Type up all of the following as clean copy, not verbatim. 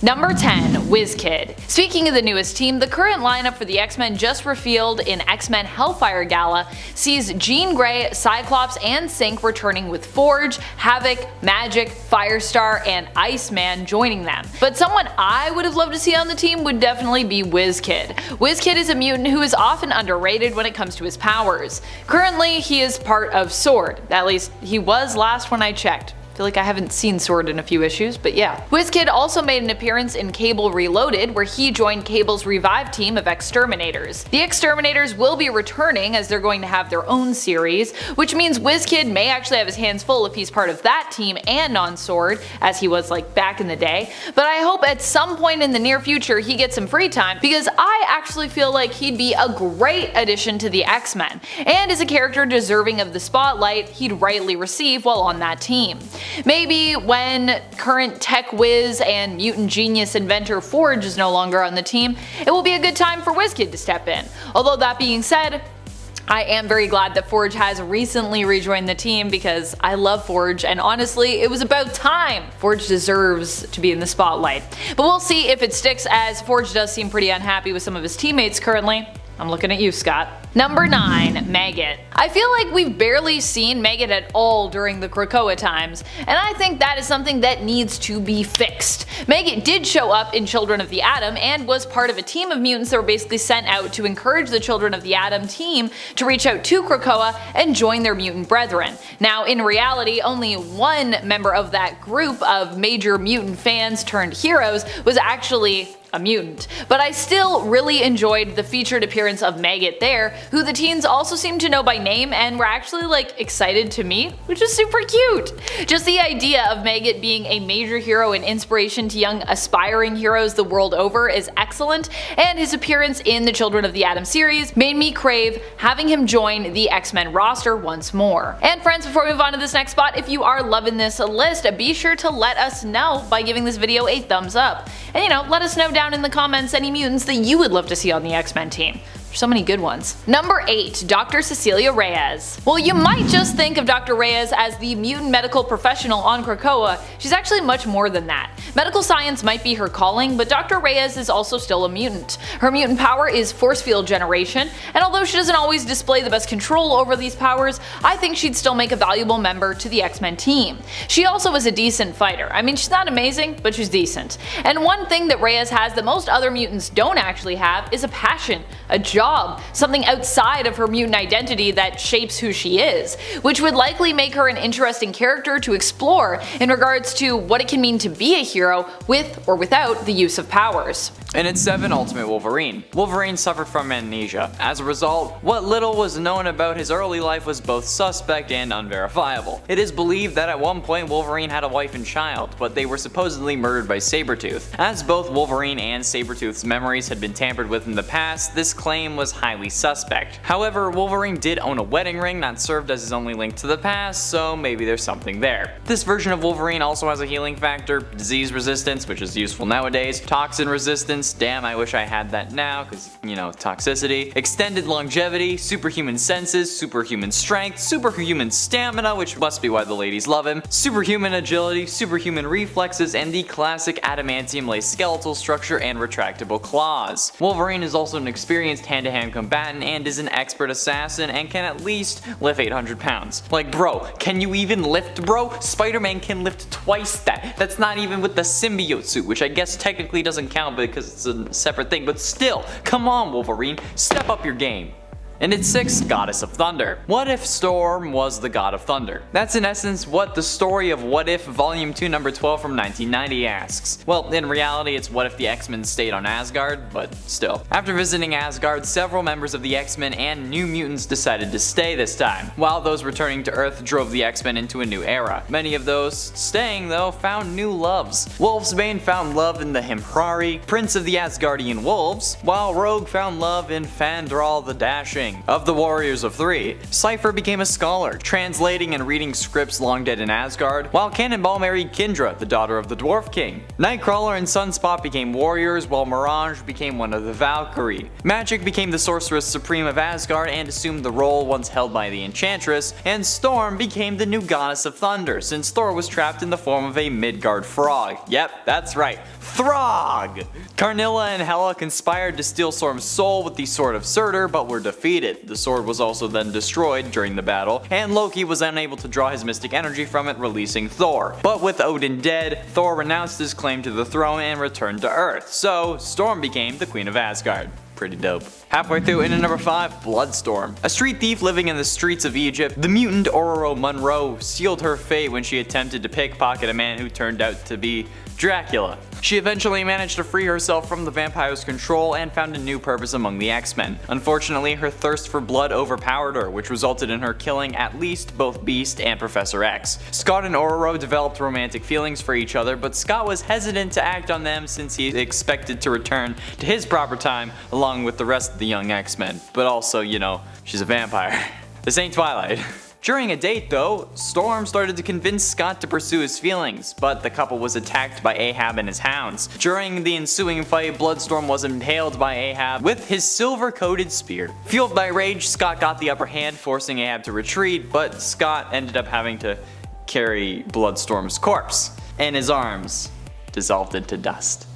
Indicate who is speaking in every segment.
Speaker 1: Number 10. WizKid. Speaking of the newest team, the current lineup for the X-Men just revealed in X-Men Hellfire Gala sees Jean Grey, Cyclops, and Synch returning with Forge, Havoc, Magic, Firestar, and Iceman joining them. But someone I would have loved to see on the team would definitely be WizKid. WizKid is a mutant who is often underrated when it comes to his powers. Currently, he is part of SWORD. At least, he was last when I checked. I feel like I haven't seen SWORD in a few issues, but yeah. WizKid also made an appearance in Cable Reloaded, where he joined Cable's revived team of Exterminators. The Exterminators will be returning as they're going to have their own series, which means WizKid may actually have his hands full if he's part of that team and on SWORD, as he was like back in the day. But I hope at some point in the near future he gets some free time, because I actually feel like he'd be a great addition to the X-Men, and is a character deserving of the spotlight he'd rightly receive while on that team. Maybe when current tech whiz and mutant genius inventor Forge is no longer on the team, it will be a good time for WizKid to step in. Although that being said, I am very glad that Forge has recently rejoined the team, because I love Forge, and honestly, it was about time. Forge deserves to be in the spotlight. But we'll see if it sticks, as Forge does seem pretty unhappy with some of his teammates currently. I'm looking at you, Scott. Number 9. Maggot. I feel like we've barely seen Maggot at all during the Krakoa times, and I think that is something that needs to be fixed. Maggot did show up in Children of the Atom and was part of a team of mutants that were basically sent out to encourage the Children of the Atom team to reach out to Krakoa and join their mutant brethren. Now in reality, only one member of that group of major mutant fans turned heroes was actually a mutant, but I still really enjoyed the featured appearance of Maggot there, who the teens also seemed to know by name and were actually like excited to meet, which is super cute. Just the idea of Maggot being a major hero and inspiration to young aspiring heroes the world over is excellent, and his appearance in the Children of the Atom series made me crave having him join the X-Men roster once more. And friends, before we move on to this next spot, if you are loving this list, be sure to let us know by giving this video a thumbs up. And let us know down in the comments any mutants that you would love to see on the X-Men team. So many good ones. Number 8. Dr. CECILIA Reyes. Well, you might just think of Dr. Reyes as the mutant medical professional on Krakoa. She's actually much more than that. Medical science might be her calling, but Dr. Reyes is also still a mutant. Her mutant power is force field generation, and although she doesn't always display the best control over these powers, I think she'd still make a valuable member to the X-Men team. She also is a decent fighter. I mean, she's not amazing, but she's decent. And one thing that Reyes has that most other mutants don't actually have is a passion, a job, something outside of her mutant identity that shapes who she is, which would likely make her an interesting character to explore in regards to what it can mean to be a hero with or without the use of powers.
Speaker 2: And at 7. Ultimate Wolverine. Wolverine suffered from amnesia. As a result, what little was known about his early life was both suspect and unverifiable. It is believed that at one point Wolverine had a wife and child, but they were supposedly murdered by Sabretooth. As both Wolverine and Sabretooth's memories had been tampered with in the past, this claim was highly suspect. However, Wolverine did own a wedding ring that served as his only link to the past, so maybe there's something there. This version of Wolverine also has a healing factor, disease resistance, which is useful nowadays, toxin resistance, damn I wish I had that now because, toxicity, extended longevity, superhuman senses, superhuman strength, superhuman stamina, which must be why the ladies love him, superhuman agility, superhuman reflexes, and the classic adamantium-laced skeletal structure and retractable claws. Wolverine is also an experienced hand-to-hand combatant and is an expert assassin and can at least lift 800 pounds. Like bro, can you even lift bro? Spider-Man can lift twice that. That's not even with the symbiote suit, which I guess technically doesn't count because it's a separate thing, but still, come on Wolverine, step up your game. And at 6, Goddess of Thunder. What if Storm was the God of Thunder? That's in essence what the story of What If Volume 2 number 12 from 1990 asks. Well, in reality it's what if the X-Men stayed on Asgard, but still. After visiting Asgard, several members of the X-Men and New Mutants decided to stay this time, while those returning to Earth drove the X-Men into a new era. Many of those staying though found new loves. Wolfsbane found love in the Himhrari, Prince of the Asgardian Wolves, while Rogue found love in Fandral the Dashing. Of the Warriors of Three, CYPHER became a scholar, translating and reading scripts long dead in Asgard, while Cannonball married Kindra, the daughter of the Dwarf King. Nightcrawler and Sunspot became warriors, while Mirage became one of the Valkyrie. Magic became the Sorceress Supreme of Asgard and assumed the role once held by the Enchantress, and Storm became the new Goddess of Thunder, since Thor was trapped in the form of a Midgard frog. Yep, that's right. Throg! Carnilla and Hela conspired to steal Storm's soul with the Sword of Surtur, but were defeated. The sword was also then destroyed during the battle, and Loki was unable to draw his mystic energy from it, releasing Thor. But with Odin dead, Thor renounced his claim to the throne and returned to Earth, so Storm became the Queen of Asgard. Pretty dope. Halfway through, into number 5, BLOODSTORM. A street thief living in the streets of Egypt, the mutant Ororo Munro sealed her fate when she attempted to pickpocket a man who turned out to be Dracula. She eventually managed to free herself from the vampire's control and found a new purpose among the X-Men. Unfortunately, her thirst for blood overpowered her, which resulted in her killing at least both Beast and Professor X. Scott and Ororo developed romantic feelings for each other, but Scott was hesitant to act on them since he expected to return to his proper time along with the rest of the young X-Men. But also, you know, she's a vampire. This ain't Twilight. During a date though, Storm started to convince Scott to pursue his feelings, but the couple was attacked by Ahab and his hounds. During the ensuing fight, BLOODSTORM was impaled by Ahab with his silver-coated spear. Fueled by rage, Scott got the upper hand, forcing Ahab to retreat, but Scott ended up having to carry BLOODSTORM's corpse, and his arms dissolved into dust.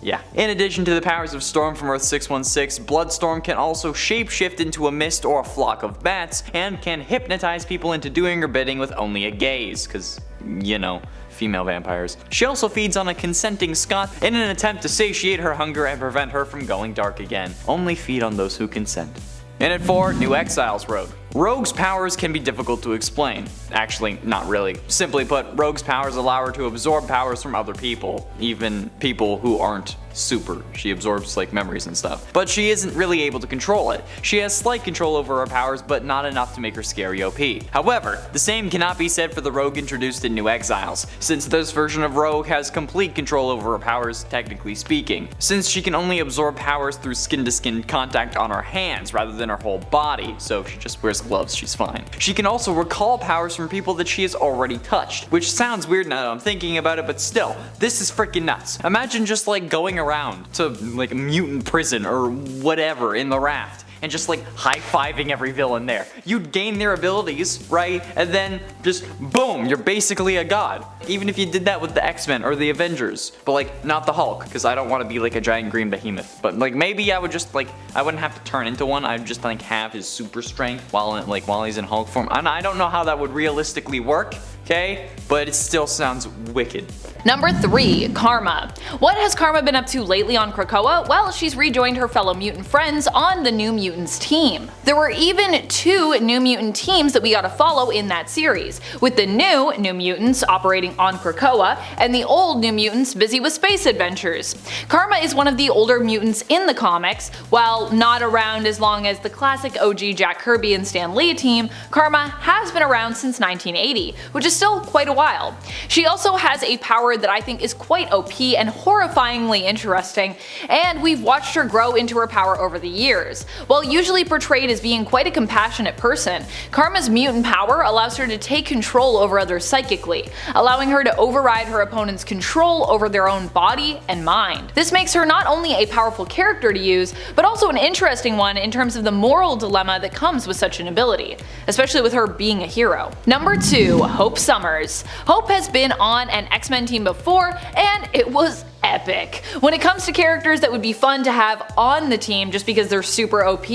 Speaker 2: Yeah. In addition to the powers of Storm from Earth 616, BLOODSTORM can also shapeshift into a mist or a flock of bats, and can hypnotize people into doing her bidding with only a gaze, cause, you know, female vampires. She also feeds on a consenting Scott in an attempt to satiate her hunger and prevent her from going dark again. Only feed on those who consent. And at 4, New Exiles Rogue. Rogue's powers can be difficult to explain. Actually, not really. Simply put, Rogue's powers allow her to absorb powers from other people, even people who aren't super. She absorbs like memories and stuff. But she isn't really able to control it. She has slight control over her powers, but not enough to make her scary OP. However, the same cannot be said for the Rogue introduced in New Exiles, since this version of Rogue has complete control over her powers, technically speaking, since she can only absorb powers through skin-to-skin contact on her hands rather than her whole body, so if she just wears gloves, she's fine. She can also recall powers from people that she has already touched, which sounds weird now that I'm thinking about it, but still, this is freaking nuts. Imagine just like going around to like a mutant prison or whatever in the raft and just like high-fiving every villain there. You'd gain their abilities, right? And then just boom, you're basically a god. Even if you did that with the X-Men or the Avengers, but like not the Hulk, because I don't want to be like a giant green behemoth. But like maybe I would just like, I wouldn't have to turn into one, I'd just like have his super strength while he's in Hulk form. And I don't know how that would realistically work, okay? But it still sounds wicked.
Speaker 1: Number 3, Karma. What has Karma been up to lately on Krakoa? Well, she's rejoined her fellow mutant friends on the New Mutants team. There were even 2 New Mutant teams that we gotta follow in that series, with the new New Mutants operating on Krakoa and the old New Mutants busy with space adventures. Karma is one of the older mutants in the comics. While not around as long as the classic OG Jack Kirby and Stan Lee team, Karma has been around since 1980, which is still quite a while. She also has a power that I think is quite OP and horrifyingly interesting, and we've watched her grow into her power over the years. While usually portrayed as being quite a compassionate person, Karma's mutant power allows her to take control over others psychically, allowing her to override her opponent's control over their own body and mind. This makes her not only a powerful character to use, but also an interesting one in terms of the moral dilemma that comes with such an ability, especially with her being a hero. Number 2, Hope Summers. Hope has been on an X-Men team before, and it was epic. When it comes to characters that would be fun to have on the team just because they're super OP,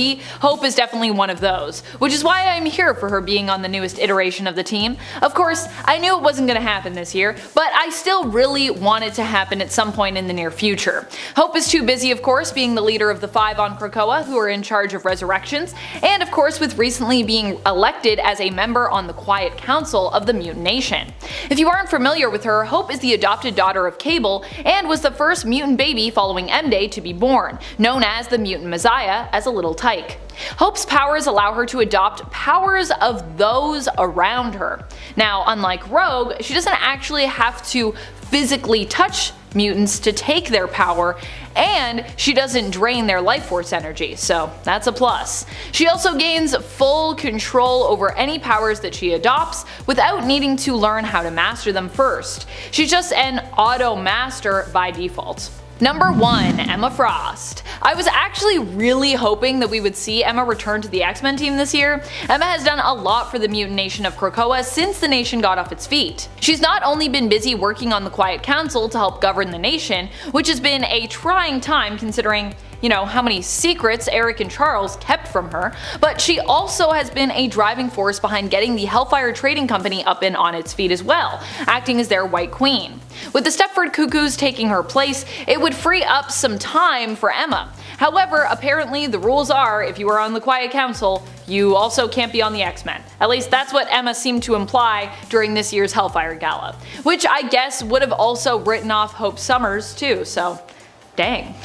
Speaker 1: Hope is definitely one of those, which is why I'm here for her being on the newest iteration of the team. Of course, I knew it wasn't going to happen this year, but I still really want it to happen at some point in the near future. Hope is too busy, of course, being the leader of the 5 on Krakoa who are in charge of resurrections, and of course with recently being elected as a member on the Quiet Council of the Mutant Nation. If you aren't familiar with her, Hope is the adopted daughter of Cable and was the first mutant baby following M-Day to be born, known as the Mutant Messiah as a little tyke. Hope's powers allow her to adopt powers of those around her. Now, unlike Rogue, she doesn't actually have to physically touch mutants to take their power, and she doesn't drain their life force energy, so that's a plus. She also gains full control over any powers that she adopts without needing to learn how to master them first. She's just an auto master by default. Number 1. Emma Frost. I was actually really hoping that we would see Emma return to the X-Men team this year. Emma has done a lot for the mutant nation of Krakoa since the nation got off its feet. She's not only been busy working on the Quiet Council to help govern the nation, which has been a trying time considering how many secrets Eric and Charles kept from her, but she also has been a driving force behind getting the Hellfire Trading Company up and on its feet as well, acting as their White Queen. With the Stepford Cuckoos taking her place, it would free up some time for Emma. However, apparently the rules are if you are on the Quiet Council, you also can't be on the X-Men. At least that's what Emma seemed to imply during this year's Hellfire Gala, which I guess would have also written off Hope Summers too, so dang,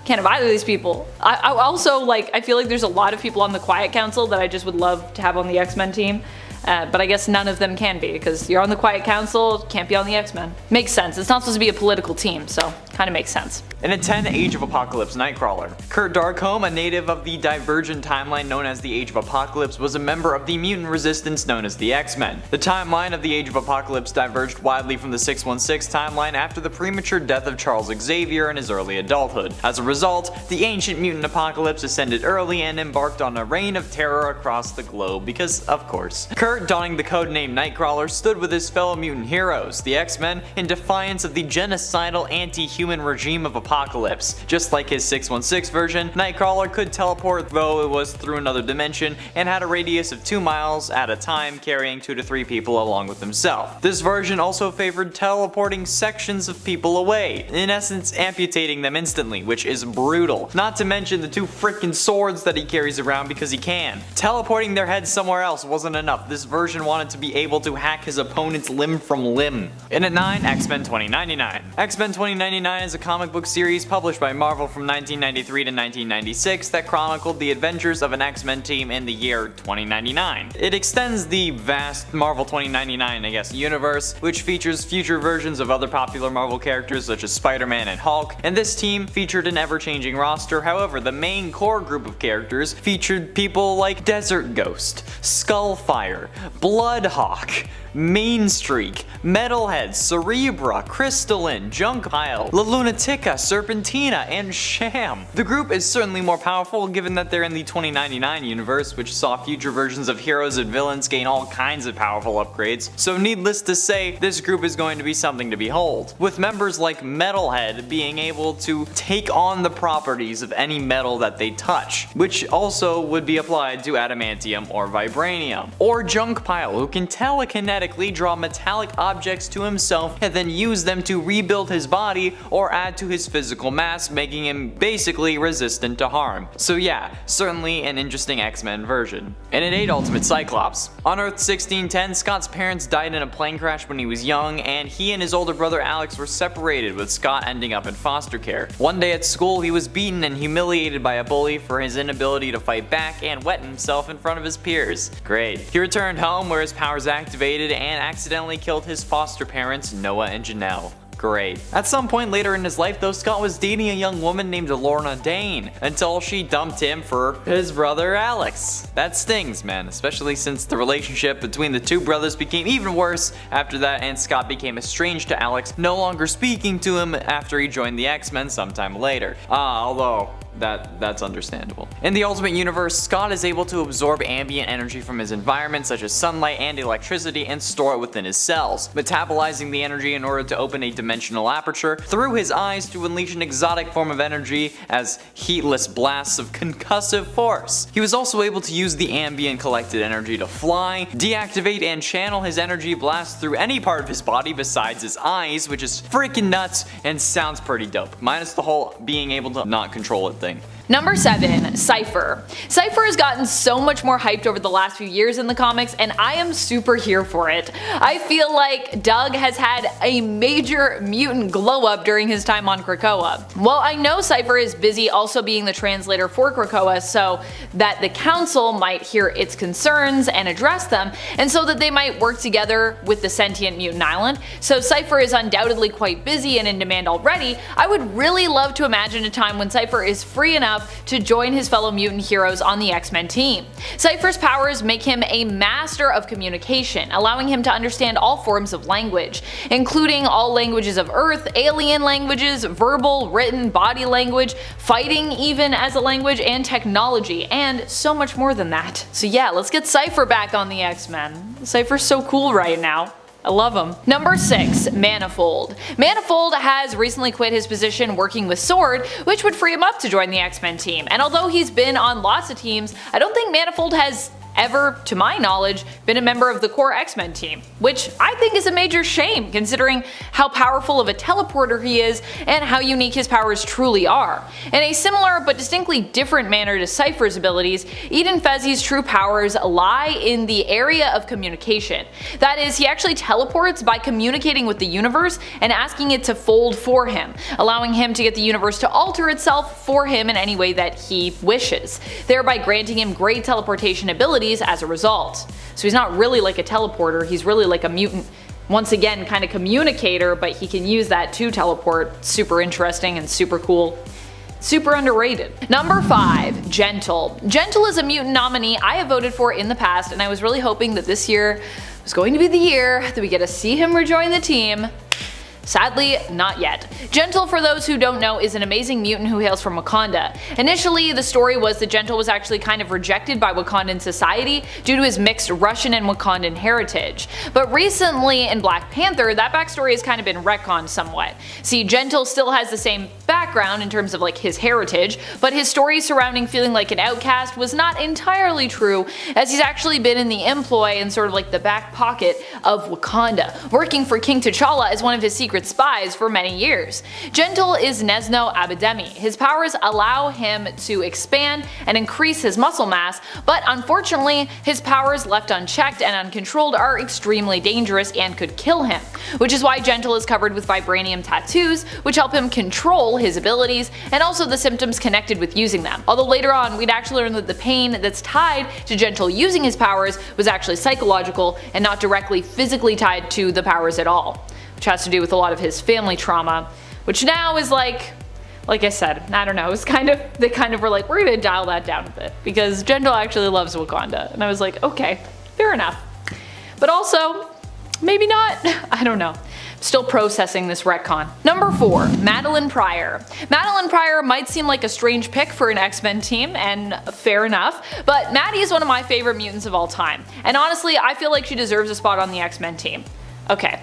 Speaker 1: can't have either of these people. I also I feel like there's a lot of people on the Quiet Council that I just would love to have on the X-Men team. But I guess none of them can be, because you're on the Quiet Council, can't be on the X-Men. Makes sense, it's not supposed to be a political team, so kinda makes sense.
Speaker 2: In a 10 Age of Apocalypse Nightcrawler, Kurt Darkholme, a native of the Divergent timeline known as the Age of Apocalypse, was a member of the mutant resistance known as the X-Men. The timeline of the Age of Apocalypse diverged widely from the 616 timeline after the premature death of Charles Xavier in his early adulthood. As a result, the ancient mutant apocalypse ascended early and embarked on a reign of terror across the globe because, of course. Kurt, donning the codename Nightcrawler, stood with his fellow mutant heroes, the X-Men, in defiance of the genocidal anti-human regime of Apocalypse. Just like his 616 version, Nightcrawler could teleport, though it was through another dimension, and had a radius of 2 miles at a time, carrying 2 to 3 people along with himself. This version also favored teleporting sections of people away, in essence amputating them instantly, which is brutal. Not to mention the 2 freaking swords that he carries around because he can. Teleporting their heads somewhere else wasn't enough. This version wanted to be able to hack his opponent's limb from limb. In at 9, X-Men 2099. X-Men 2099 is a comic book series published by Marvel from 1993 to 1996 that chronicled the adventures of an X-Men team in the year 2099. It extends the vast Marvel 2099, universe, which features future versions of other popular Marvel characters such as Spider-Man and Hulk, and this team featured an ever-changing roster. However, the main core group of characters featured people like Desert Ghost, Skullfire, Bloodhawk, Mainstreak, Metalhead, Cerebra, Crystalline, Junkpile, La Lunatica, Serpentina, and Sham. The group is certainly more powerful given that they're in the 2099 universe, which saw future versions of heroes and villains gain all kinds of powerful upgrades, so needless to say, this group is going to be something to behold, with members like Metalhead being able to take on the properties of any metal that they touch, which also would be applied to adamantium or vibranium, or Junkpile, who can telekinetically draw metallic objects to himself and then use them to rebuild his body or add to his physical mass, making him basically resistant to harm. So yeah, certainly an interesting X-Men version. And at 8, Ultimate Cyclops. On Earth 1610, Scott's parents died in a plane crash when he was young, and he and his older brother Alex were separated, with Scott ending up in foster care. One day at school, he was beaten and humiliated by a bully for his inability to fight back and wet himself in front of his peers. Great. He returned home where his powers activated and accidentally killed his foster parents, Noah and Janelle. Great. At some point later in his life though, Scott was dating a young woman named Lorna Dane, until she dumped him for his brother Alex. That stings, man, especially since the relationship between the two brothers became even worse after that, and Scott became estranged to Alex, no longer speaking to him after he joined the X-Men sometime later. Although that's understandable. In the Ultimate Universe, Scott is able to absorb ambient energy from his environment such as sunlight and electricity and store it within his cells, metabolizing the energy in order to open a dimensional aperture through his eyes to unleash an exotic form of energy as heatless blasts of concussive force. He was also able to use the ambient collected energy to fly, deactivate and channel his energy blast through any part of his body besides his eyes, which is freaking nuts and sounds pretty dope, minus the whole being able to not control it thing.
Speaker 1: Number 7, CYPHER. CYPHER has gotten so much more hyped over the last few years in the comics, and I am super here for it. I feel like Doug has had a major mutant glow up during his time on Krakoa. Well, I know CYPHER is busy also being the translator for Krakoa so that the council might hear its concerns and address them, and so that they might work together with the sentient mutant island. So CYPHER is undoubtedly quite busy and in demand already. I would really love to imagine a time when CYPHER is free enough to join his fellow mutant heroes on the X-Men team. Cypher's powers make him a master of communication, allowing him to understand all forms of language, including all languages of Earth, alien languages, verbal, written, body language, fighting even as a language, and technology, and so much more than that. So yeah, let's get Cypher back on the X-Men. Cypher's so cool right now. I love him. Number 6. Manifold. Manifold has recently quit his position working with Sword, which would free him up to join the X-Men team, and although he's been on lots of teams, I don't think Manifold has ever, to my knowledge, been a member of the core X-Men team, which I think is a major shame considering how powerful of a teleporter he is and how unique his powers truly are. In a similar but distinctly different manner to Cypher's abilities, Eden Fezzie's true powers lie in the area of communication. That is, he actually teleports by communicating with the universe and asking it to fold for him, allowing him to get the universe to alter itself for him in any way that he wishes, thereby granting him great teleportation abilities as a result. So he's not really like a teleporter, he's really like a mutant, once again kind of communicator, but he can use that to teleport. Super interesting and super cool. Super underrated. Number 5. Gentle. Gentle is a mutant nominee I have voted for in the past, and I was really hoping that this year was going to be the year that we get to see him rejoin the team. Sadly, not yet. Gentle, for those who don't know, is an amazing mutant who hails from Wakanda. Initially, the story was that Gentle was actually kind of rejected by Wakandan society due to his mixed Russian and Wakandan heritage. But recently in Black Panther, that backstory has kind of been retconned somewhat. See, Gentle still has the same background in terms of like his heritage, but his story surrounding feeling like an outcast was not entirely true, as he's actually been in the employ and sort of like the back pocket of Wakanda, working for King T'Challa as one of his secret spies for many years. Gentle is Nesno Abidemi. His powers allow him to expand and increase his muscle mass, but unfortunately his powers left unchecked and uncontrolled are extremely dangerous and could kill him, which is why Gentle is covered with vibranium tattoos, which help him control his abilities and also the symptoms connected with using them. Although later on we'd actually learn that the pain that's tied to Gentle using his powers was actually psychological and not directly physically tied to the powers at all, which has to do with a lot of his family trauma, which now is like I said, I don't know, they kind of were like, we're gonna dial that down a bit, because Gentle actually loves Wakanda, and I was like, okay, fair enough. But also, maybe not, I don't know. Still processing this retcon. Number 4. Madeline Pryor. Madeline Pryor might seem like a strange pick for an X-Men team, and fair enough, but Maddie is one of my favorite mutants of all time, and honestly, I feel like she deserves a spot on the X-Men team. Okay.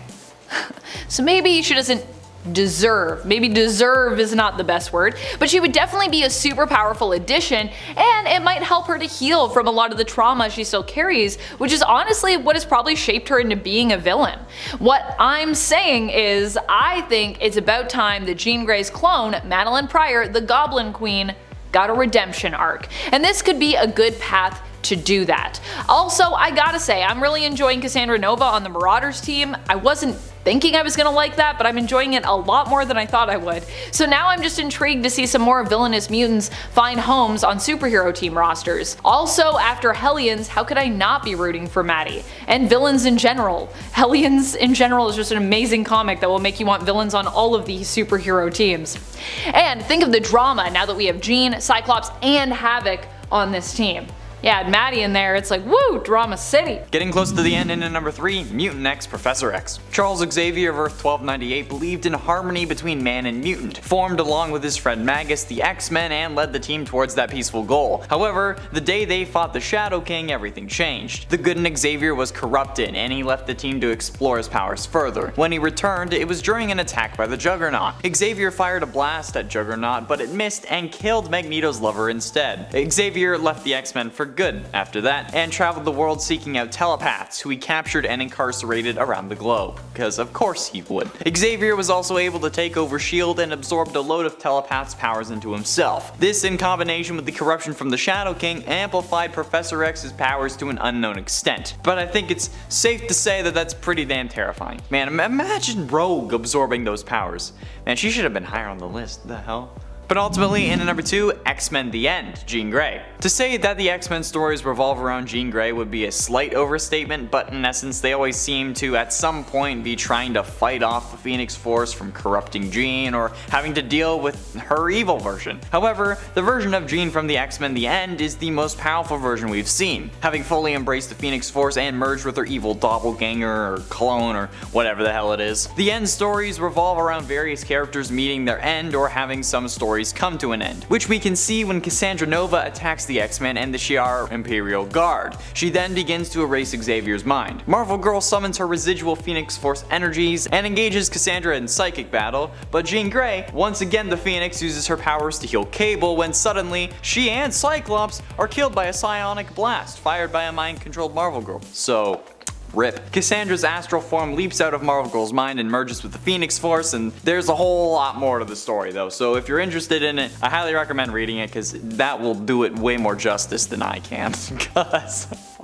Speaker 1: So maybe she doesn't deserve, maybe deserve is not the best word, but she would definitely be a super powerful addition, and it might help her to heal from a lot of the trauma she still carries, which is honestly what has probably shaped her into being a villain. What I'm saying is, I think it's about time that Jean Grey's clone, Madeline Pryor, the Goblin Queen, got a redemption arc, and this could be a good path to do that. Also, I gotta say, I'm really enjoying Cassandra Nova on the Marauders team. I wasn't thinking I was gonna like that, but I'm enjoying it a lot more than I thought I would. So now I'm just intrigued to see some more villainous mutants find homes on superhero team rosters. Also, after Hellions, how could I not be rooting for Maddie? And villains in general. Hellions in general is just an amazing comic that will make you want villains on all of these superhero teams. And think of the drama now that we have Jean, Cyclops, and Havoc on this team. Yeah, and Maddie in there, it's like, woo, drama city.
Speaker 2: Getting close to the end into number 3, Mutant X Professor X. Charles Xavier of Earth 1298 believed in harmony between man and mutant, formed along with his friend Magus the X-Men, and led the team towards that peaceful goal. However, the day they fought the Shadow King, everything changed. The good in Xavier was corrupted, and he left the team to explore his powers further. When he returned, it was during an attack by the Juggernaut. Xavier fired a blast at Juggernaut, but it missed and killed Magneto's lover instead. Xavier left the X-Men for good after that, and traveled the world seeking out telepaths, who he captured and incarcerated around the globe, because of course he would. Xavier was also able to take over S.H.I.E.L.D. and absorbed a load of telepaths' powers into himself. This, in combination with the corruption from the Shadow King, amplified Professor X's powers to an unknown extent. But I think it's safe to say that that's pretty damn terrifying. Man, imagine Rogue absorbing those powers. Man, she should have been higher on the list. The hell? But ultimately, in number 2, X-Men The End, Jean Grey. To say that the X-Men stories revolve around Jean Grey would be a slight overstatement, but in essence they always seem to at some point be trying to fight off the Phoenix Force from corrupting Jean or having to deal with her evil version. However, the version of Jean from the X-Men The End is the most powerful version we've seen, having fully embraced the Phoenix Force and merged with her evil doppelganger or clone or whatever the hell it is. The End stories revolve around various characters meeting their end or having some stories come to an end, which we can see when Cassandra Nova attacks the X-Men and the Shi'ar Imperial Guard. She then begins to erase Xavier's mind. Marvel Girl summons her residual Phoenix Force energies and engages Cassandra in psychic battle, but Jean Grey, once again the Phoenix, uses her powers to heal Cable when suddenly she and Cyclops are killed by a psionic blast fired by a mind-controlled Marvel Girl. So RIP. Cassandra's astral form leaps out of Marvel Girl's mind and merges with the Phoenix Force, and there's a whole lot more to the story though, so if you're interested in it, I highly recommend reading it because that will do it way more justice than I can.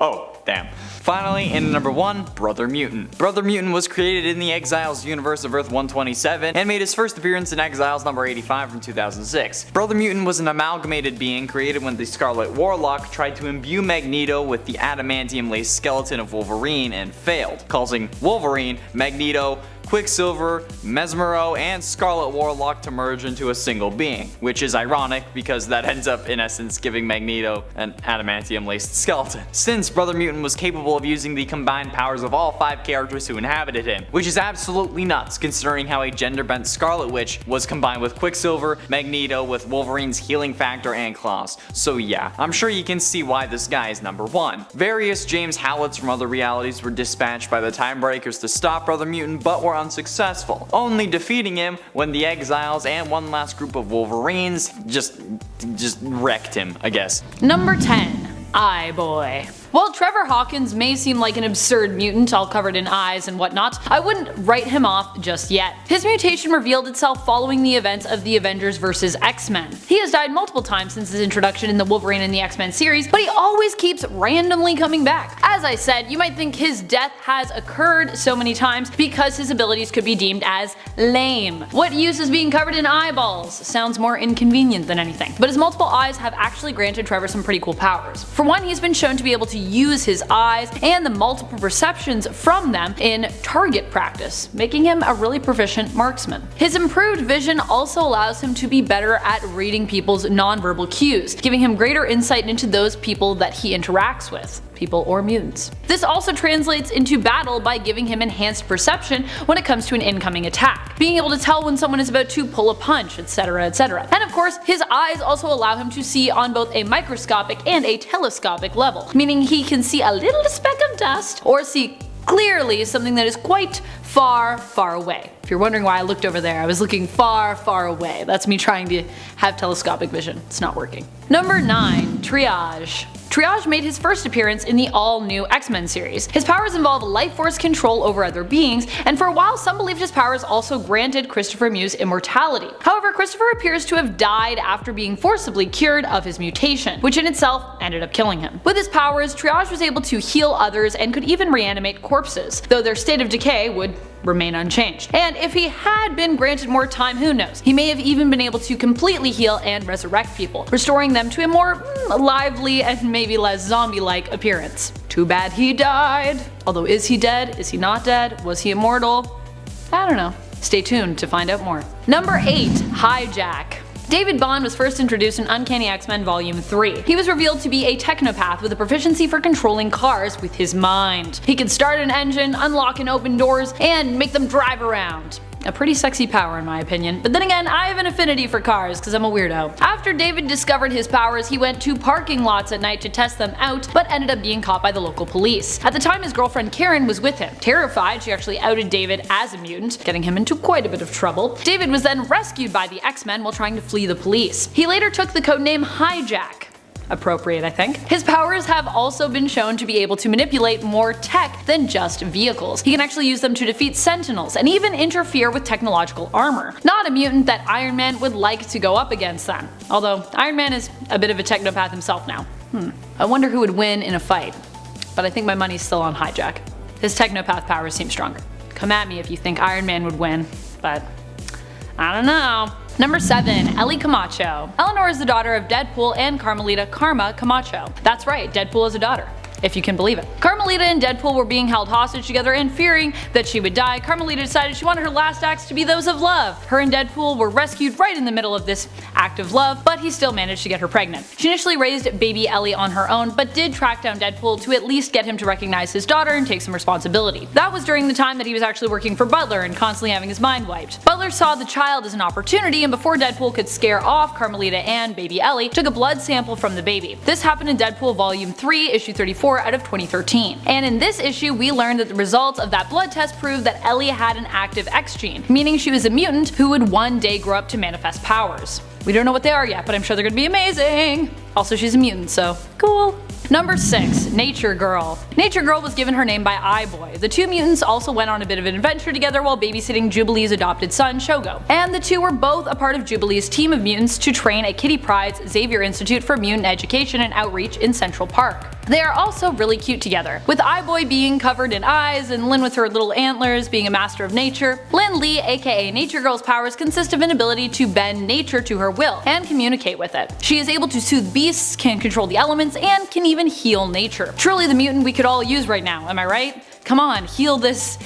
Speaker 2: Oh, damn. Finally, in number 1, Brother Mutant. Brother Mutant was created in the Exiles universe of Earth 127 and made his first appearance in Exiles number 85 from 2006. Brother Mutant was an amalgamated being created when the Scarlet Warlock tried to imbue Magneto with the adamantium-laced skeleton of Wolverine and failed, causing Wolverine, Magneto, Quicksilver, Mesmero, and Scarlet Warlock to merge into a single being, which is ironic because that ends up in essence giving Magneto an adamantium-laced skeleton, since Brother Mutant was capable of using the combined powers of all 5 characters who inhabited him, which is absolutely nuts considering how a gender-bent Scarlet Witch was combined with Quicksilver, Magneto, with Wolverine's healing factor and claws. So yeah, I'm sure you can see why this guy is number 1. Various James Howletts from other realities were dispatched by the Time Breakers to stop Brother Mutant, but were unsuccessful, only defeating him when the Exiles and one last group of Wolverines just wrecked him, I guess.
Speaker 1: Number 10. Eye-Boy. While Trevor Hawkins may seem like an absurd mutant all covered in eyes and whatnot, I wouldn't write him off just yet. His mutation revealed itself following the events of the Avengers vs. X-Men. He has died multiple times since his introduction in the Wolverine and the X-Men series, but he always keeps randomly coming back. As I said, you might think his death has occurred so many times because his abilities could be deemed as lame. What use is being covered in eyeballs? Sounds more inconvenient than anything. But his multiple eyes have actually granted Trevor some pretty cool powers. For one, he's been shown to be able to use his eyes and the multiple perceptions from them in target practice, making him a really proficient marksman. His improved vision also allows him to be better at reading people's nonverbal cues, giving him greater insight into those people that he interacts with, people or mutants. This also translates into battle by giving him enhanced perception when it comes to an incoming attack, being able to tell when someone is about to pull a punch, etc, etc. And of course, his eyes also allow him to see on both a microscopic and a telescopic level, meaning he can see a little speck of dust or see clearly something that is quite far, far away. If you're wondering why I looked over there, I was looking far, far away. That's me trying to have telescopic vision. It's not working. Number 9. Triage. Triage made his first appearance in the all-new X-Men series. His powers involve life force control over other beings, and for a while some believed his powers also granted Christopher Muse immortality. However, Christopher appears to have died after being forcibly cured of his mutation, which in itself ended up killing him. With his powers, Triage was able to heal others and could even reanimate corpses, though their state of decay would remain unchanged. And if he had been granted more time, who knows? He may have even been able to completely heal and resurrect people, restoring them to a more lively and maybe less zombie-like appearance. Too bad he died. Although, is he dead? Is he not dead? Was he immortal? I don't know. Stay tuned to find out more. Number 8. Hijack. David Bond was first introduced in Uncanny X-Men Volume 3. He was revealed to be a technopath with a proficiency for controlling cars with his mind. He could start an engine, unlock and open doors, and make them drive around. A pretty sexy power in my opinion, but then again I have an affinity for cars because I'm a weirdo. After David discovered his powers, he went to parking lots at night to test them out, but ended up being caught by the local police. At the time his girlfriend Karen was with him. Terrified, she actually outed David as a mutant, getting him into quite a bit of trouble. David was then rescued by the X-Men while trying to flee the police. He later took the codename Hijack. Appropriate, I think. His powers have also been shown to be able to manipulate more tech than just vehicles. He can actually use them to defeat Sentinels and even interfere with technological armor. Not a mutant that Iron Man would like to go up against then. Although Iron Man is a bit of a technopath himself now. I wonder who would win in a fight. But I think my money's still on Hijack. His technopath powers seem stronger. Come at me if you think Iron Man would win, but I don't know. Number 7. Ellie Camacho. Eleanor is the daughter of Deadpool and Carmelita Karma Camacho. That's right, Deadpool is a daughter, if you can believe it. Carmelita and Deadpool were being held hostage together, and fearing that she would die, Carmelita decided she wanted her last acts to be those of love. Her and Deadpool were rescued right in the middle of this act of love, but he still managed to get her pregnant. She initially raised baby Ellie on her own, but did track down Deadpool to at least get him to recognize his daughter and take some responsibility. That was during the time that he was actually working for Butler and constantly having his mind wiped. Butler saw the child as an opportunity, and before Deadpool could scare off Carmelita and baby Ellie, took a blood sample from the baby. This happened in Deadpool Volume 3, Issue 34 out of 2013. And in this issue, we learned that the results of that blood test proved that Ellie had an active X gene, meaning she was a mutant who would one day grow up to manifest powers. We don't know what they are yet, but I'm sure they're gonna be amazing. Also, she's a mutant, so cool. Number 6. Nature Girl. Nature Girl was given her name by I-Boy. The two mutants also went on a bit of an adventure together while babysitting Jubilee's adopted son, Shogo. And the two were both a part of Jubilee's team of mutants to train at Kitty Pryde's Xavier Institute for Mutant Education and Outreach in Central Park. They are also really cute together, with I-Boy being covered in eyes and Lynn with her little antlers being a master of nature. Lynn Lee, aka Nature Girl's powers consist of an ability to bend nature to her will and communicate with it. She is able to soothe beasts, can control the elements, and can even heal nature. Truly the mutant we could all use right now, am I right? Come on, heal this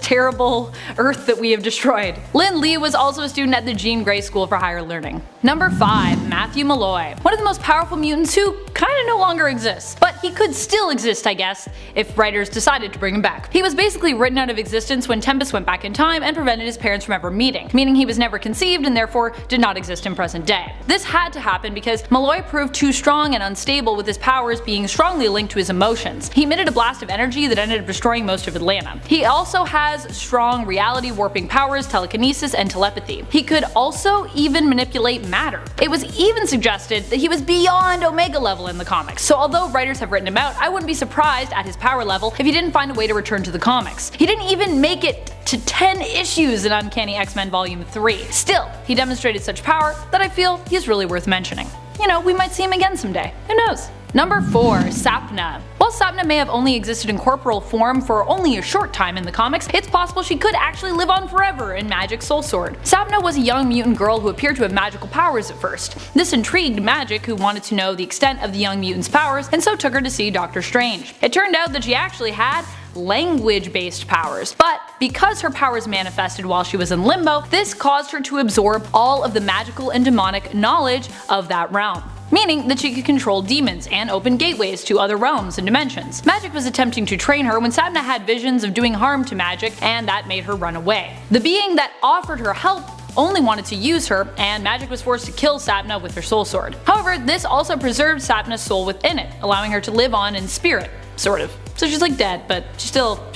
Speaker 1: terrible Earth that we have destroyed. Lynn Lee was also a student at the Jean Grey School for Higher Learning. Number 5. Matthew Malloy. One of the most powerful mutants who kinda no longer exists. But he could still exist, I guess, if writers decided to bring him back. He was basically written out of existence when Tempest went back in time and prevented his parents from ever meeting, meaning he was never conceived and therefore did not exist in present day. This had to happen because Malloy proved too strong and unstable, with his powers being strongly linked to his emotions. He emitted a blast of energy that ended up destroying most of Atlanta. He also has strong reality warping powers, telekinesis, and telepathy. He could also even manipulate matter. It was even suggested that he was beyond Omega level in the comics, so although writers have written him out, I wouldn't be surprised at his power level if he didn't find a way to return to the comics. He didn't even make it to 10 issues in Uncanny X-Men Volume 3. Still, he demonstrated such power that I feel he's really worth mentioning. You know, we might see him again someday. Who knows? Number 4. SAPNA. While SAPNA may have only existed in corporeal form for only a short time in the comics, it's possible she could actually live on forever in Magic's Soul Sword. SAPNA was a young mutant girl who appeared to have magical powers at first. This intrigued Magic, who wanted to know the extent of the young mutant's powers, and so took her to see Doctor Strange. It turned out that she actually had language-based powers, but because her powers manifested while she was in limbo, this caused her to absorb all of the magical and demonic knowledge of that realm, meaning that she could control demons and open gateways to other realms and dimensions. Magic was attempting to train her when SAPNA had visions of doing harm to Magic, and that made her run away. The being that offered her help only wanted to use her, and Magic was forced to kill SAPNA with her soul sword. However, this also preserved SAPNA's soul within it, allowing her to live on in spirit, sort of. So she's like dead, but she's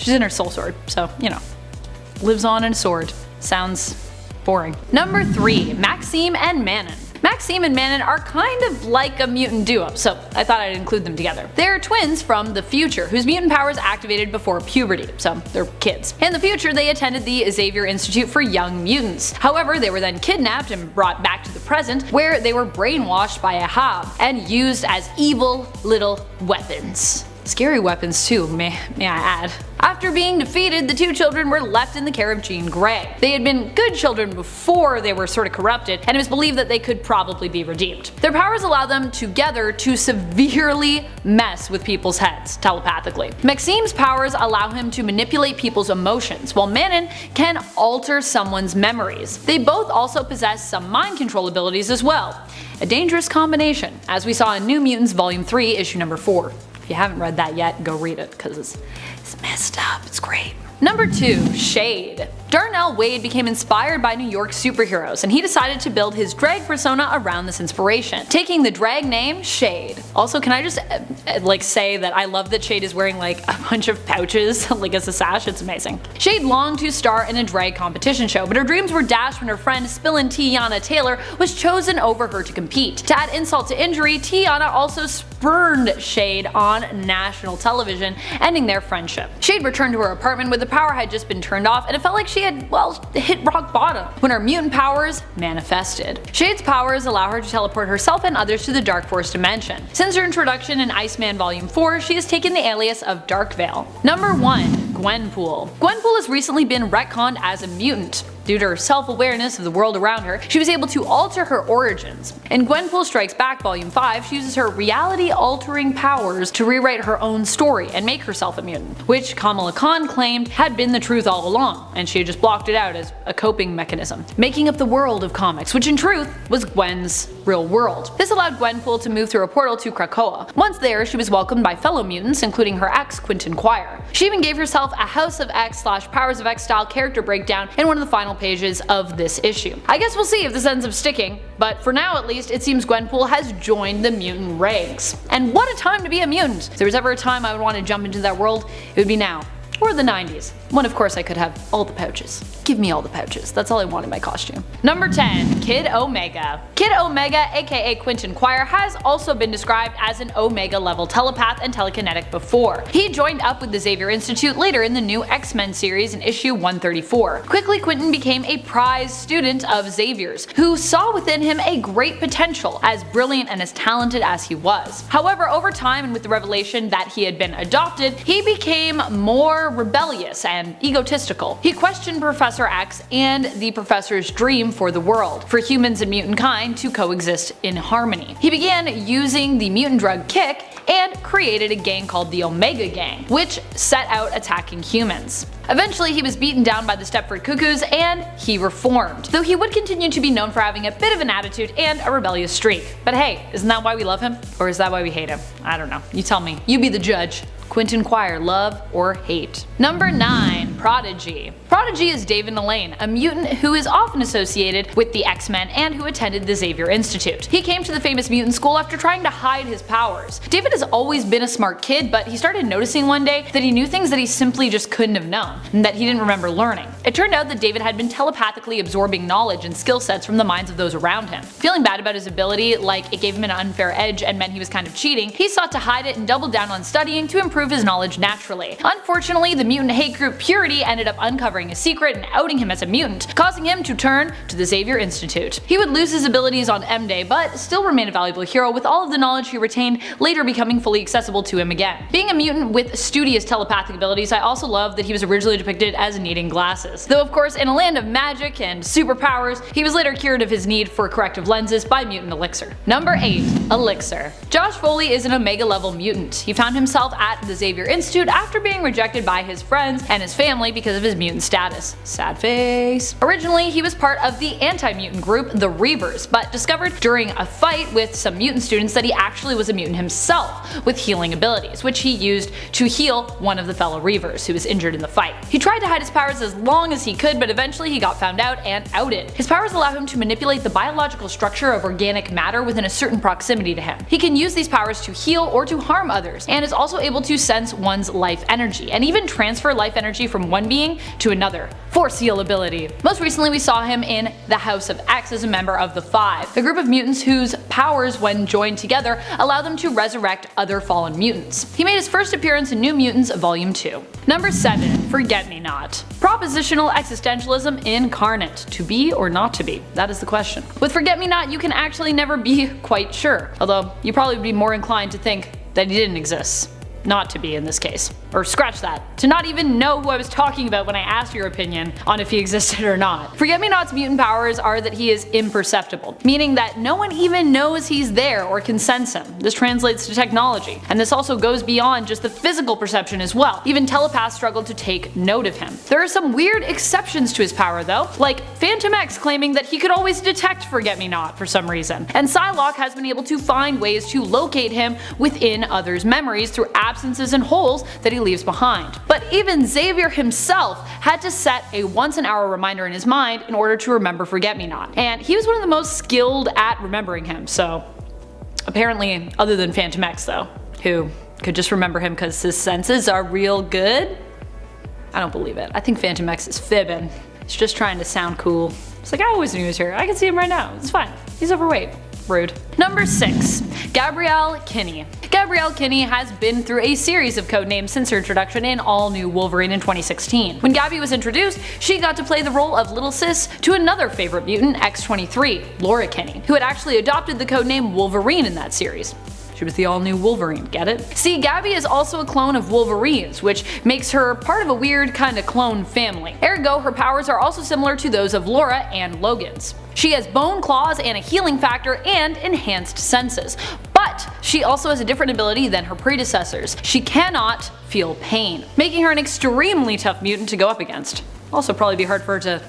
Speaker 1: in her soul sword, so, you know. Lives on in a sword. Sounds boring. Number 3. Maxime and Manon. Maxime and Manon are kind of like a mutant duo, so I thought I'd include them together. They're twins from the future, whose mutant powers activated before puberty, so they're kids. In the future, they attended the Xavier Institute for Young Mutants. However, they were then kidnapped and brought back to the present, where they were brainwashed by a Hab and used as evil little weapons. Scary weapons too, may I add. After being defeated, the two children were left in the care of Jean Grey. They had been good children before they were sort of corrupted, and it was believed that they could probably be redeemed. Their powers allow them together to severely mess with people's heads, telepathically. Maxime's powers allow him to manipulate people's emotions, while Manon can alter someone's memories. They both also possess some mind control abilities as well. A dangerous combination, as we saw in New Mutants Volume 3, Issue number 4. If you haven't read that yet, go read it, because it's messed up, it's great. Number 2. Shade. Darnell Wade became inspired by New York superheroes, and he decided to build his drag persona around this inspiration, taking the drag name Shade. Also, can I just say that I love that Shade is wearing like a bunch of pouches like as a sash, it's amazing. Shade longed to star in a drag competition show, but her dreams were dashed when her friend Spillin' Tiana Taylor was chosen over her to compete. To add insult to injury, Tiana also spurned Shade on national television, ending their friendship. Shade returned to her apartment with the power had just been turned off, and it felt like she had, well, hit rock bottom when her mutant powers manifested. Shade's powers allow her to teleport herself and others to the Dark Force dimension. Since her introduction in Iceman Volume 4, she has taken the alias of Dark Veil. Number 1. Gwenpool. Gwenpool has recently been retconned as a mutant. Due to her self-awareness of the world around her, she was able to alter her origins. In Gwenpool Strikes Back Volume 5, she uses her reality-altering powers to rewrite her own story and make herself a mutant, which Kamala Khan claimed had been the truth all along, and she had just blocked it out as a coping mechanism, making up the world of comics, which in truth was Gwen's real world. This allowed Gwenpool to move through a portal to Krakoa. Once there, she was welcomed by fellow mutants, including her ex, Quentin Quire. She even gave herself a House of X/Powers of X style character breakdown in one of the final pages of this issue. I guess we'll see if this ends up sticking, but for now at least, it seems Gwenpool has joined the mutant ranks. And what a time to be a mutant! If there was ever a time I would want to jump into that world, it would be now. Or the 90s, when of course I could have all the pouches. Give me all the pouches, that's all I want in my costume. Number 10. Kid Omega. Kid Omega, aka Quentin Quire, has also been described as an Omega level telepath and telekinetic before. He joined up with the Xavier Institute later in the new X-Men series in issue 134. Quickly, Quentin became a prized student of Xavier's, who saw within him a great potential, as brilliant and as talented as he was. However, over time and with the revelation that he had been adopted, he became more rebellious and egotistical. He questioned Professor X and the professor's dream for the world, for humans and mutant kind to coexist in harmony. He began using the mutant drug Kick and created a gang called the Omega Gang, which set out attacking humans. Eventually he was beaten down by the Stepford Cuckoos and he reformed, though he would continue to be known for having a bit of an attitude and a rebellious streak. But hey, isn't that why we love him? Or is that why we hate him? I don't know. You tell me. You be the judge. Quentin Quire, love or hate? Number 9. Prodigy. Prodigy is David Elaine, a mutant who is often associated with the X-Men and who attended the Xavier Institute. He came to the famous mutant school after trying to hide his powers. David has always been a smart kid, but he started noticing one day that he knew things that he simply just couldn't have known, and that he didn't remember learning. It turned out that David had been telepathically absorbing knowledge and skill sets from the minds of those around him. Feeling bad about his ability, like it gave him an unfair edge and meant he was kind of cheating, he sought to hide it and doubled down on studying to improve his knowledge naturally. Unfortunately, the mutant hate group Purity ended up uncovering his secret and outing him as a mutant, causing him to turn to the Xavier Institute. He would lose his abilities on M-Day, but still remain a valuable hero with all of the knowledge he retained later becoming fully accessible to him again. Being a mutant with studious telepathic abilities, I also love that he was originally depicted as needing glasses. Though of course, in a land of magic and superpowers, he was later cured of his need for corrective lenses by mutant elixir. Number 8. Elixir. Josh Foley is an Omega level mutant. He found himself at the Xavier Institute after being rejected by his friends and his family because of his mutant status. Sad face. Originally, he was part of the anti-mutant group, the Reavers, but discovered during a fight with some mutant students that he actually was a mutant himself, with healing abilities, which he used to heal one of the fellow Reavers who was injured in the fight. He tried to hide his powers as long as he could, but eventually he got found out and outed. His powers allow him to manipulate the biological structure of organic matter within a certain proximity to him. He can use these powers to heal or to harm others, and is also able to sense one's life energy, and even transfer life energy from one being to another. Force heal ability. Most recently we saw him in the House of X as a member of the Five, a group of mutants whose powers when joined together allow them to resurrect other fallen mutants. He made his first appearance in New Mutants Volume 2. Number 7. Forget-Me-Not. Propositional existentialism incarnate. To be or not to be? That is the question. With Forget-Me-Not you can actually never be quite sure, although you probably would be more inclined to think that he didn't exist. Not to be in this case. Or scratch that. To not even know who I was talking about when I asked your opinion on if he existed or not. Forget-Me-Not's mutant powers are that he is imperceptible, meaning that no one even knows he's there or can sense him. This translates to technology, and this also goes beyond just the physical perception as well. Even telepaths struggle to take note of him. There are some weird exceptions to his power though, like Phantom X claiming that he could always detect Forget-Me-Not for some reason, and Psylocke has been able to find ways to locate him within others' memories through absences and holes that he leaves behind. But even Xavier himself had to set a once-an-hour reminder in his mind in order to remember Forget-Me-Not, and he was one of the most skilled at remembering him, so apparently other than Phantom X though, who could just remember him because his senses are real good. I don't believe it. I think Phantom X is fibbing. He's just trying to sound cool. It's like, I always knew he was here. I can see him right now. It's fine. He's overweight. Rude. Number 6. Gabrielle Kinney. Gabrielle Kinney has been through a series of codenames since her introduction in All New Wolverine in 2016. When Gabby was introduced, she got to play the role of Little Sis to another favorite mutant, X-23, Laura Kinney, who had actually adopted the codename Wolverine in that series. She was the all-new Wolverine, get it? See, Gabby is also a clone of Wolverine's, which makes her part of a weird kind of clone family. Ergo, her powers are also similar to those of Laura and Logan's. She has bone claws and a healing factor and enhanced senses. But she also has a different ability than her predecessors. She cannot feel pain, making her an extremely tough mutant to go up against. Also probably be hard for her to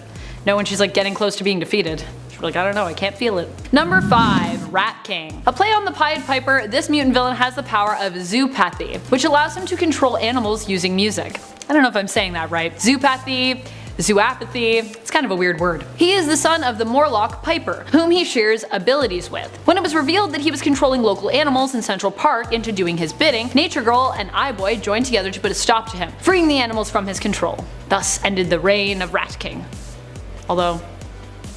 Speaker 1: know when she's like getting close to being defeated. She's like, I don't know, I can't feel it. Number 5. Rat King. A play on the Pied Piper, this mutant villain has the power of zoopathy, which allows him to control animals using music. I don't know if I'm saying that right. Zoopathy, zoopathy, it's kind of a weird word. He is the son of the Morlock Piper, whom he shares abilities with. When it was revealed that he was controlling local animals in Central Park into doing his bidding, Nature Girl and iBoy joined together to put a stop to him, freeing the animals from his control. Thus ended the reign of Rat King. Although,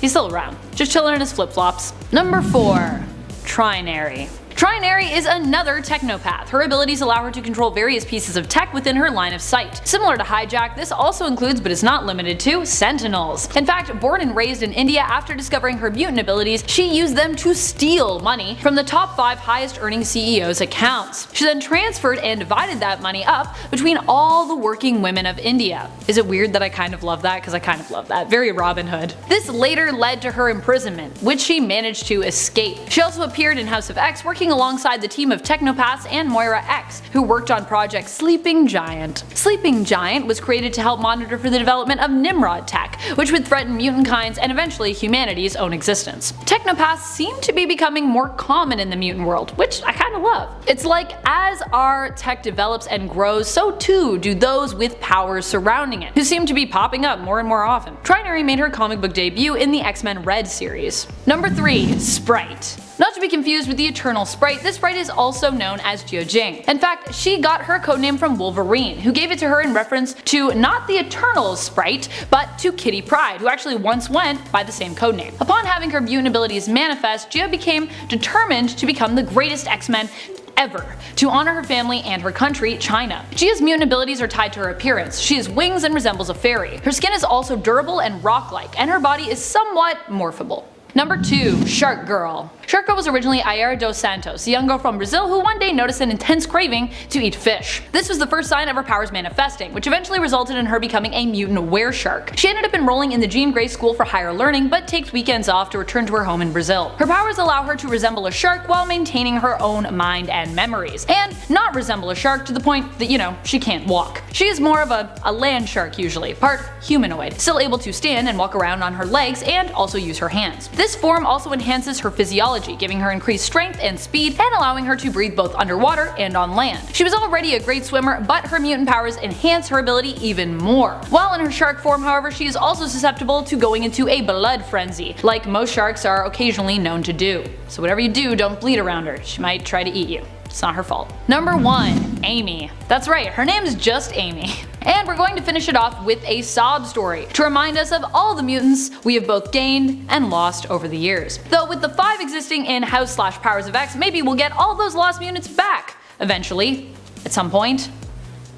Speaker 1: he's still around, just chilling in his flip-flops. Number 4. Trinary. Trinary is another technopath. Her abilities allow her to control various pieces of tech within her line of sight. Similar to Hijack, this also includes, but is not limited to, Sentinels. In fact, born and raised in India, after discovering her mutant abilities, she used them to steal money from the top 5 highest earning CEOs' accounts. She then transferred and divided that money up between all the working women of India. Is it weird that I kind of love that? Because I kind of love that. Very Robin Hood. This later led to her imprisonment, which she managed to escape. She also appeared in House of X, working alongside the team of Technopaths and Moira X, who worked on Project Sleeping Giant. Sleeping Giant was created to help monitor for the development of Nimrod tech, which would threaten mutant kinds and eventually humanity's own existence. Technopaths seem to be becoming more common in the mutant world, which I kinda love. It's like as our tech develops and grows, so too do those with powers surrounding it, who seem to be popping up more and more often. Trinary made her comic book debut in the X-Men Red series. Number 3. Sprite. Not to be confused with the Eternal Sprite, this sprite is also known as Jiajing. In fact, she got her codename from Wolverine, who gave it to her in reference to not the Eternal Sprite, but to Kitty Pryde, who actually once went by the same codename. Upon having her mutant abilities manifest, Jia became determined to become the greatest X-Men ever, to honor her family and her country, China. Jia's mutant abilities are tied to her appearance. She has wings and resembles a fairy. Her skin is also durable and rock-like, and her body is somewhat morphable. Number 2. Shark Girl. Shark Girl was originally Ayer dos Santos, a young girl from Brazil who one day noticed an intense craving to eat fish. This was the first sign of her powers manifesting, which eventually resulted in her becoming a mutant were-shark. She ended up enrolling in the Jean Grey School for Higher Learning, but takes weekends off to return to her home in Brazil. Her powers allow her to resemble a shark while maintaining her own mind and memories, and not resemble a shark to the point that, you know, she can't walk. She is more of a land shark usually, part humanoid, still able to stand and walk around on her legs and also use her hands. This form also enhances her physiology, giving her increased strength and speed and allowing her to breathe both underwater and on land. She was already a great swimmer, but her mutant powers enhance her ability even more. While in her shark form, however, she is also susceptible to going into a blood frenzy, like most sharks are occasionally known to do. So whatever you do, don't bleed around her. She might try to eat you. It's not her fault. Number 1. Amy. That's right, her name is just Amy. And we're going to finish it off with a sob story, to remind us of all the mutants we have both gained and lost over the years. Though with the 5 existing in House/Powers of X, maybe we'll get all those lost mutants back, eventually, at some point,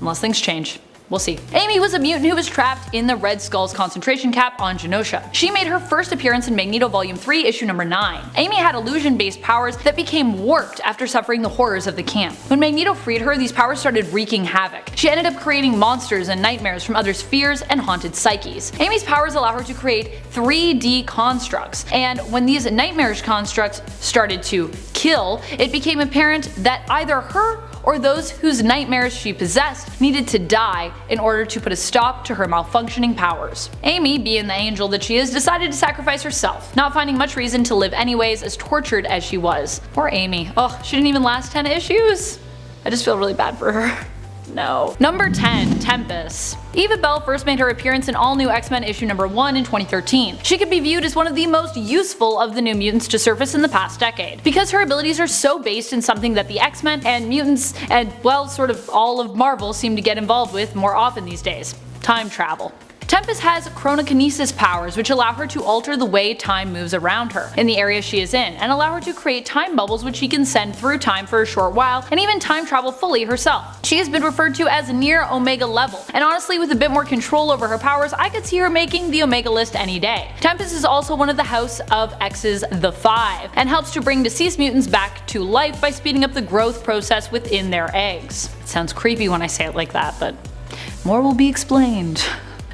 Speaker 1: unless things change. We'll see. Amy was a mutant who was trapped in the Red Skull's concentration camp on Genosha. She made her first appearance in Magneto Volume 3, issue number 9. Amy had illusion-based powers that became warped after suffering the horrors of the camp. When Magneto freed her, these powers started wreaking havoc. She ended up creating monsters and nightmares from others' fears and haunted psyches. Amy's powers allow her to create 3D constructs, and when these nightmarish constructs started to kill, it became apparent that either her or those whose nightmares she possessed needed to die in order to put a stop to her malfunctioning powers. Amy, being the angel that she is, decided to sacrifice herself, not finding much reason to live anyways, as tortured as she was. Poor Amy. Oh, she didn't even last 10 issues? I just feel really bad for her. No. Number 10. Tempest. Eva Bell first made her appearance in All New X-Men issue number 1 in 2013. She could be viewed as one of the most useful of the New Mutants to surface in the past decade, because her abilities are so based in something that the X-Men and mutants and, well, sort of all of Marvel seem to get involved with more often these days: time travel. Tempest has chronokinesis powers, which allow her to alter the way time moves around her in the area she is in, and allow her to create time bubbles which she can send through time for a short while, and even time travel fully herself. She has been referred to as near Omega level, and honestly with a bit more control over her powers, I could see her making the Omega list any day. Tempest is also one of the House of X's the Five, and helps to bring deceased mutants back to life by speeding up the growth process within their eggs. It sounds creepy when I say it like that, but more will be explained.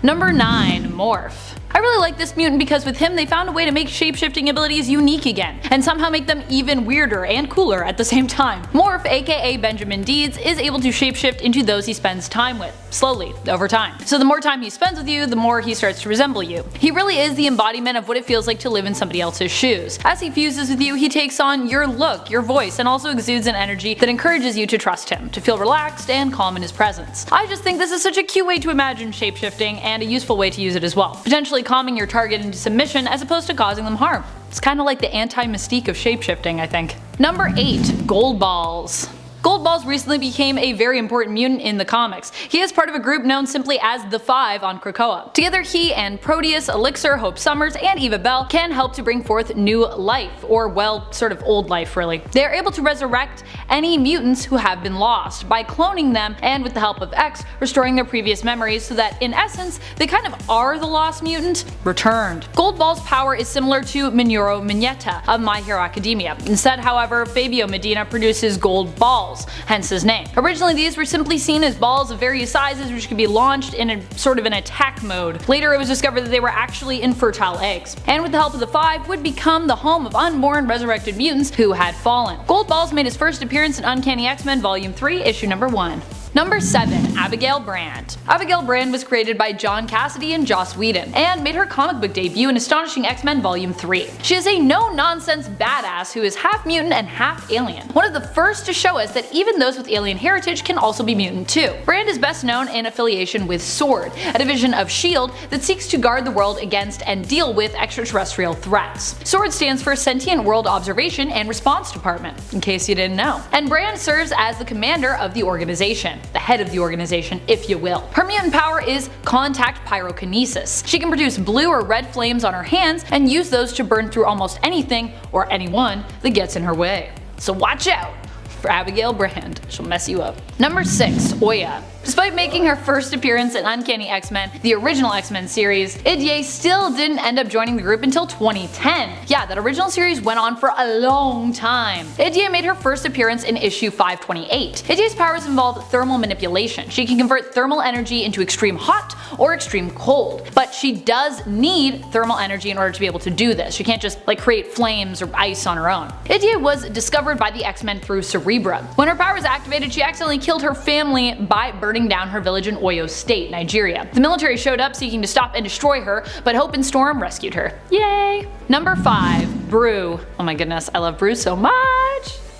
Speaker 1: Number 9. Morph. I really like this mutant because with him they found a way to make shapeshifting abilities unique again, and somehow make them even weirder and cooler at the same time. Morph, aka Benjamin Deeds, is able to shapeshift into those he spends time with, slowly, over time. So the more time he spends with you, the more he starts to resemble you. He really is the embodiment of what it feels like to live in somebody else's shoes. As he fuses with you, he takes on your look, your voice, and also exudes an energy that encourages you to trust him, to feel relaxed and calm in his presence. I just think this is such a cute way to imagine shapeshifting, and a useful way to use it as well. Potentially calming your target into submission as opposed to causing them harm. It's kinda like the anti-mystique of shapeshifting, I think. Number 8. Gold Balls. Gold Balls recently became a very important mutant in the comics. He is part of a group known simply as the Five on Krakoa. Together he and Proteus, Elixir, Hope Summers, and Eva Bell can help to bring forth new life, or well, sort of old life really. They are able to resurrect any mutants who have been lost by cloning them and with the help of X, restoring their previous memories so that in essence, they kind of are the lost mutant returned. Gold Ball's power is similar to Minoru Mineta of My Hero Academia. Instead, however, Fabio Medina produces gold balls, hence his name. Originally these were simply seen as balls of various sizes which could be launched in a sort of an attack mode. Later it was discovered that they were actually infertile eggs, and with the help of the Five would become the home of unborn resurrected mutants who had fallen. Gold Balls made his first appearance in Uncanny X-Men Volume 3, Issue number 1. Number 7. Abigail Brand. Abigail Brand was created by John Cassidy and Joss Whedon, and made her comic book debut in Astonishing X-Men Volume 3. She is a no-nonsense badass who is half mutant and half alien. One of the first to show us that even those with alien heritage can also be mutant too. Brand is best known in affiliation with SWORD, a division of S.H.I.E.L.D. that seeks to guard the world against and deal with extraterrestrial threats. SWORD stands for Sentient World Observation and Response Department, in case you didn't know. And Brand serves as the commander of the organization. The head of the organization, if you will. Her mutant power is contact pyrokinesis. She can produce blue or red flames on her hands and use those to burn through almost anything or anyone that gets in her way. So watch out for Abigail Brand, she'll mess you up. Number 6. Oya. Despite making her first appearance in Uncanny X-Men, the original X-Men series, ELLIE still didn't end up joining the group until 2010. Yeah, that original series went on for a long time. ELLIE made her first appearance in issue 528. ELLIE's powers involve thermal manipulation. She can convert thermal energy into extreme hot or extreme cold, but she does need thermal energy in order to be able to do this. She can't just like create flames or ice on her own. ELLIE was discovered by the X-Men through Cerebra. When her powers activated, she accidentally killed her family by burning down her village in Oyo State, Nigeria. The military showed up seeking to stop and destroy her, but Hope and Storm rescued her. Yay! Number 5. Broo. Oh my goodness, I love Broo so much.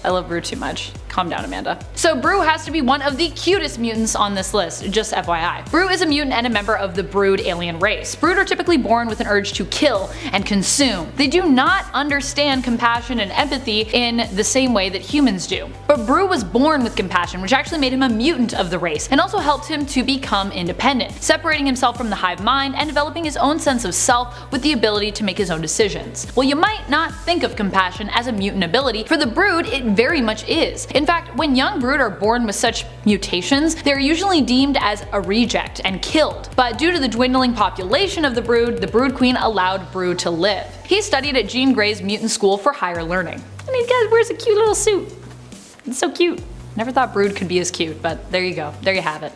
Speaker 1: I love Broo too much. Calm down, Amanda. So Broo has to be one of the cutest mutants on this list, just FYI. Broo is a mutant and a member of the Brood alien race. Brood are typically born with an urge to kill and consume. They do not understand compassion and empathy in the same way that humans do. But Broo was born with compassion, which actually made him a mutant of the race, and also helped him to become independent, separating himself from the hive mind and developing his own sense of self with the ability to make his own decisions. While you might not think of compassion as a mutant ability, for the Brood it very much is. In fact, when young Brood are born with such mutations, they are usually deemed as a reject and killed. But due to the dwindling population of the Brood Queen allowed Brood to live. He studied at Jean Grey's mutant school for higher learning. And he wears a cute little suit. It's so cute. Never thought Brood could be as cute, but there you go. There you have it.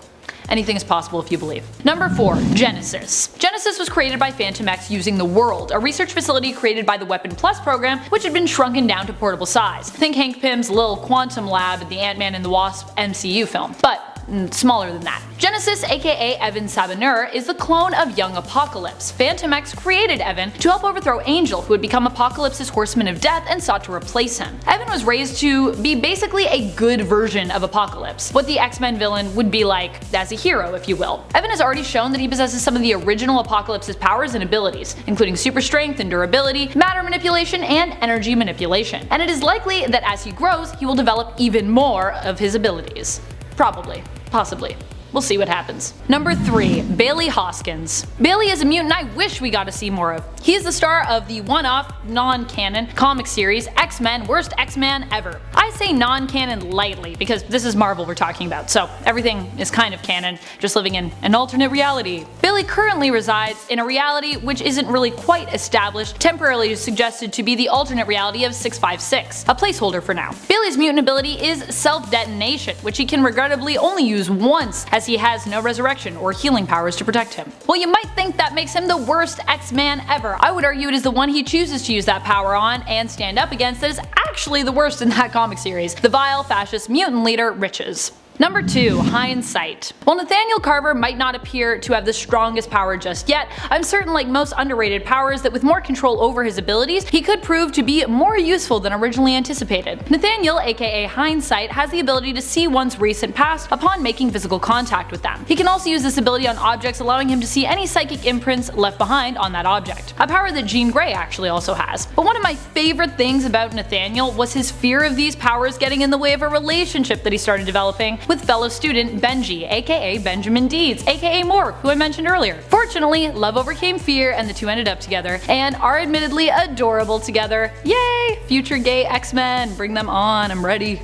Speaker 1: Anything is possible if you believe. Number 4. Genesis. Genesis was created by Phantom X using the World, a research facility created by the Weapon Plus program, which had been shrunken down to portable size. Think Hank Pym's little quantum lab at the Ant-Man and the Wasp MCU film, but smaller than that. Genesis, aka Evan Sabineur, is the clone of young Apocalypse. Phantom X created Evan to help overthrow Angel, who had become Apocalypse's Horseman of Death and sought to replace him. Evan was raised to be basically a good version of Apocalypse, what the X-Men villain would be like as a hero, if you will. Evan has already shown that he possesses some of the original Apocalypse's powers and abilities, including super strength and durability, matter manipulation, and energy manipulation. And it is likely that as he grows, he will develop even more of his abilities. Probably. Possibly. We'll see what happens. Number 3. Bailey Hoskins. Bailey is a mutant I wish we got to see more of. He is the star of the one-off, non-canon comic series X-Men Worst X-Man Ever. I say non-canon lightly because this is Marvel we're talking about, so everything is kind of canon, just living in an alternate reality. Bailey currently resides in a reality which isn't really quite established, temporarily suggested to be the alternate reality of 656, a placeholder for now. Bailey's mutant ability is self-detonation, which he can regrettably only use once, as he has no resurrection or healing powers to protect him. While you might think that makes him the worst X-Man ever, I would argue it is the one he chooses to use that power on and stand up against that is actually the worst in that comic series, the vile fascist mutant leader Riches. Number 2. Hindsight. While Nathaniel Carver might not appear to have the strongest power just yet, I'm certain, like most underrated powers, that with more control over his abilities, he could prove to be more useful than originally anticipated. Nathaniel, aka Hindsight, has the ability to see one's recent past upon making physical contact with them. He can also use this ability on objects, allowing him to see any psychic imprints left behind on that object, a power that Jean Grey actually also has. But one of my favorite things about Nathaniel was his fear of these powers getting in the way of a relationship that he started developing with fellow student Benji, aka Benjamin Deeds, aka MORPH, who I mentioned earlier. Fortunately, love overcame fear and the two ended up together, and are admittedly adorable together. Yay! Future gay X-Men, bring them on, I'm ready.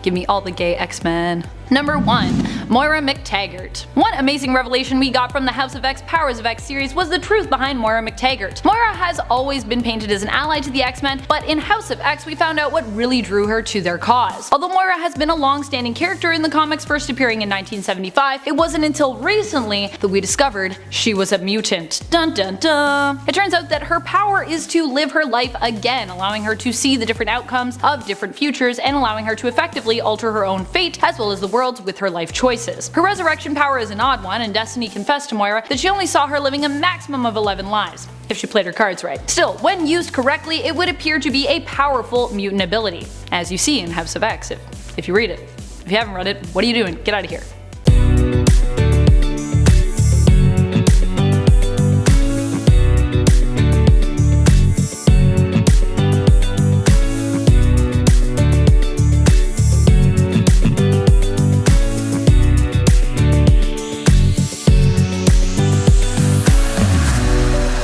Speaker 1: Give me all the gay X-Men. Number 1. Moira McTaggart. One amazing revelation we got from the House of X Powers of X series was the truth behind Moira McTaggart. Moira has always been painted as an ally to the X-Men, but in House of X we found out what really drew her to their cause. Although Moira has been a long-standing character in the comics, first appearing in 1975, it wasn't until recently that we discovered she was a mutant. Dun dun dun! It turns out that her power is to live her life again, allowing her to see the different outcomes of different futures and allowing her to effectively alter her own fate as well as the world's with her life choices. Her resurrection power is an odd one, and Destiny confessed to Moira that she only saw her living a maximum of 11 lives, if she played her cards right. Still, when used correctly, it would appear to be a powerful mutant ability, as you see in House of X if you read it. If you haven't read it, what are you doing? Get out of here.